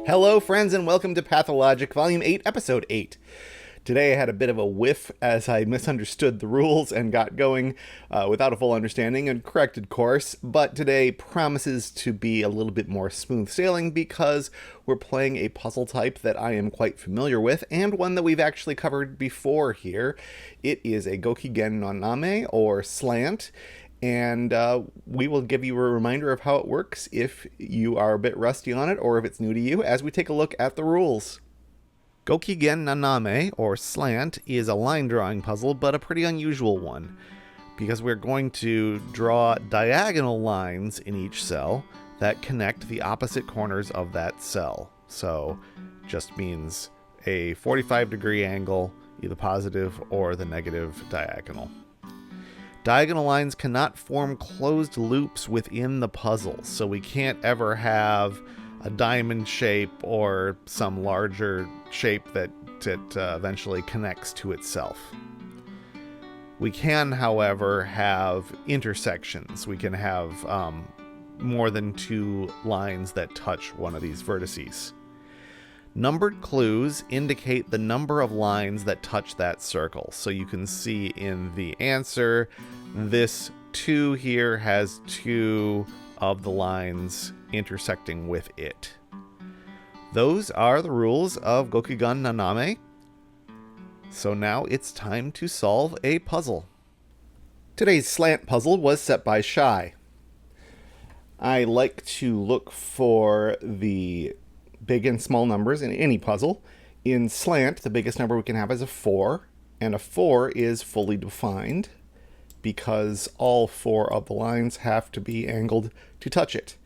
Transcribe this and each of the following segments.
Hello, friends, and welcome to Pathologic, Volume 8, Episode 8. Today I had a bit of a whiff as I misunderstood the rules and got going without a full understanding and corrected course, but today promises to be a little bit more smooth sailing because we're playing a puzzle type that I am quite familiar with and one that we've actually covered before here. It is a Gokigen Naname, or Slant, and we will give you a reminder of how it works if you are a bit rusty on it or if it's new to you as we take a look at the rules. Gokigen Naname, or Slant, is a line drawing puzzle, but a pretty unusual one, because we're going to draw diagonal lines in each cell that connect the opposite corners of that cell. So, just means a 45-degree angle, either positive or the negative diagonal. Diagonal lines cannot form closed loops within the puzzle, so we can't ever have a diamond shape or some larger shape that eventually connects to itself. We can, however, have intersections. We can have more than two lines that touch one of these vertices. Numbered clues indicate the number of lines that touch that circle. So you can see in the answer, this 2 here has 2 of the lines intersecting with it. Those are the rules of Gokigen Naname. So now it's time to solve a puzzle. Today's slant puzzle was set by Shye. I like to look for the big and small numbers in any puzzle. In Slant, the biggest number we can have is a 4, and a 4 is fully defined because all 4 of the lines have to be angled to touch it.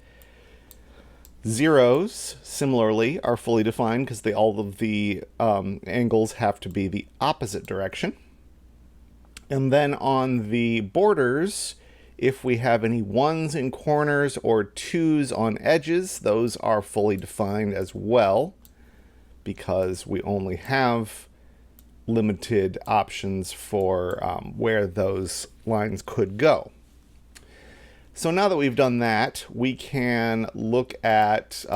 Zeros, similarly, are fully defined because all of the angles have to be the opposite direction. And then on the borders, if we have any 1s in corners or 2s on edges, those are fully defined as well because we only have limited options for where those lines could go. So now that we've done that, we can look at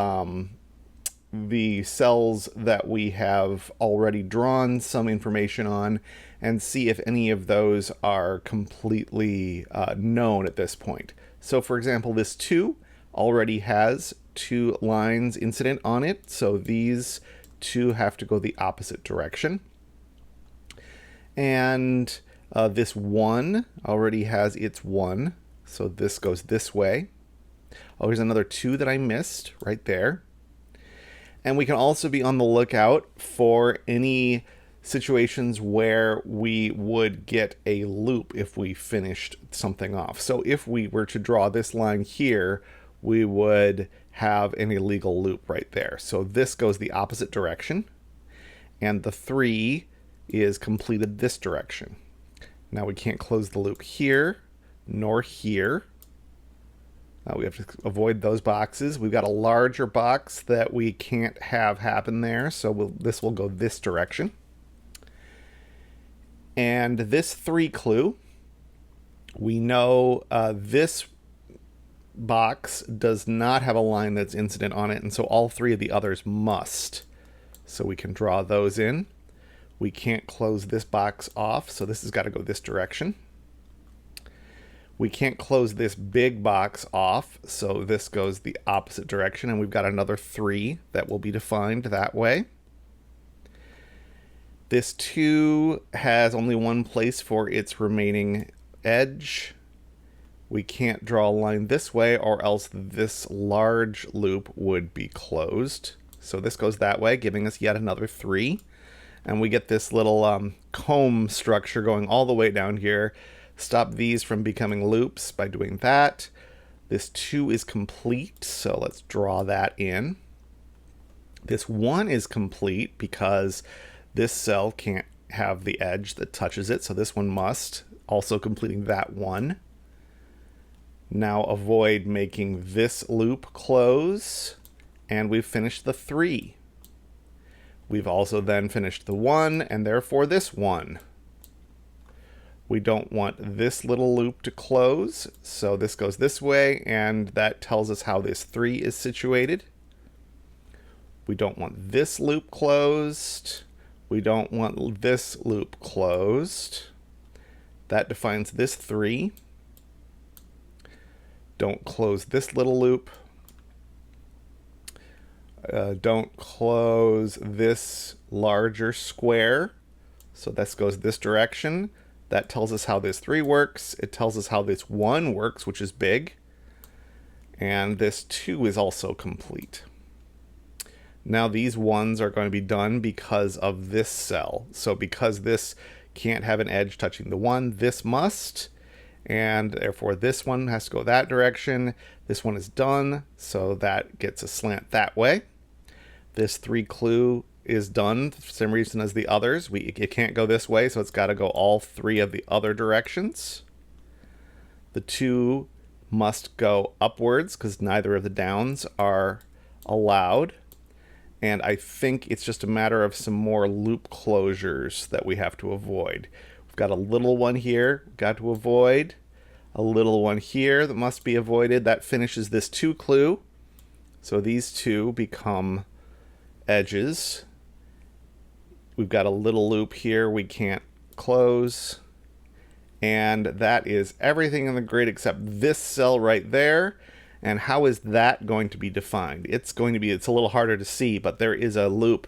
the cells that we have already drawn some information on and see if any of those are completely known at this point. So for example, this 2 already has 2 lines incident on it, so these 2 have to go the opposite direction. And this 1 already has its 1, so this goes this way. Oh, here's another 2 that I missed right there. And we can also be on the lookout for any situations where we would get a loop if we finished something off. So if we were to draw this line here, we would have an illegal loop right there. So this goes the opposite direction, and the 3 is completed this direction. Now we can't close the loop here, nor here. We have to avoid those boxes. We've got a larger box that we can't have happen there, so this will go this direction. And this 3 clue, we know this box does not have a line that's incident on it, and so all 3 of the others must. So we can draw those in. We can't close this box off, so this has got to go this direction. We can't close this big box off, so this goes the opposite direction, and we've got another 3 that will be defined that way. This 2 has only one place for its remaining edge. We can't draw a line this way, or else this large loop would be closed. So this goes that way, giving us yet another 3. And we get this little comb structure going all the way down here. Stop these from becoming loops by doing that. This 2 is complete, so let's draw that in. This 1 is complete because this cell can't have the edge that touches it, so this one must, also completing that 1. Now avoid making this loop close, and we've finished the 3. We've also then finished the 1, and therefore this 1. We don't want this little loop to close, so this goes this way, and that tells us how this 3 is situated. We don't want this loop closed. We don't want this loop closed. That defines this 3. Don't close this little loop. Don't close this larger square. So this goes this direction. That tells us how this 3 works. It tells us how this 1 works, which is big. And this 2 is also complete. Now these 1s are going to be done because of this cell. So because this can't have an edge touching the 1, this must. And therefore this one has to go that direction. This one is done, so that gets a slant that way. This 3 clue is done for the same reason as the others. It can't go this way, so it's got to go all 3 of the other directions. The 2 must go upwards because neither of the downs are allowed. And I think it's just a matter of some more loop closures that we have to avoid. We've got a little one here, got to avoid. A little one here that must be avoided. That finishes this 2 clue. So these 2 become edges. We've got a little loop here we can't close. And that is everything in the grid except this cell right there. And how is that going to be defined? It's a little harder to see, but there is a loop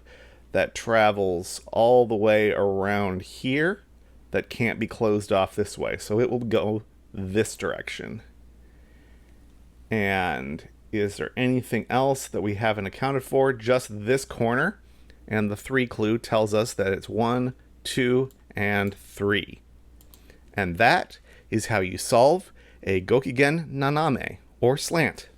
that travels all the way around here that can't be closed off this way. So it will go this direction. And is there anything else that we haven't accounted for? Just this corner. And the 3 clue tells us that it's 1, 2, and 3. And that is how you solve a Gokigen Naname, or slant.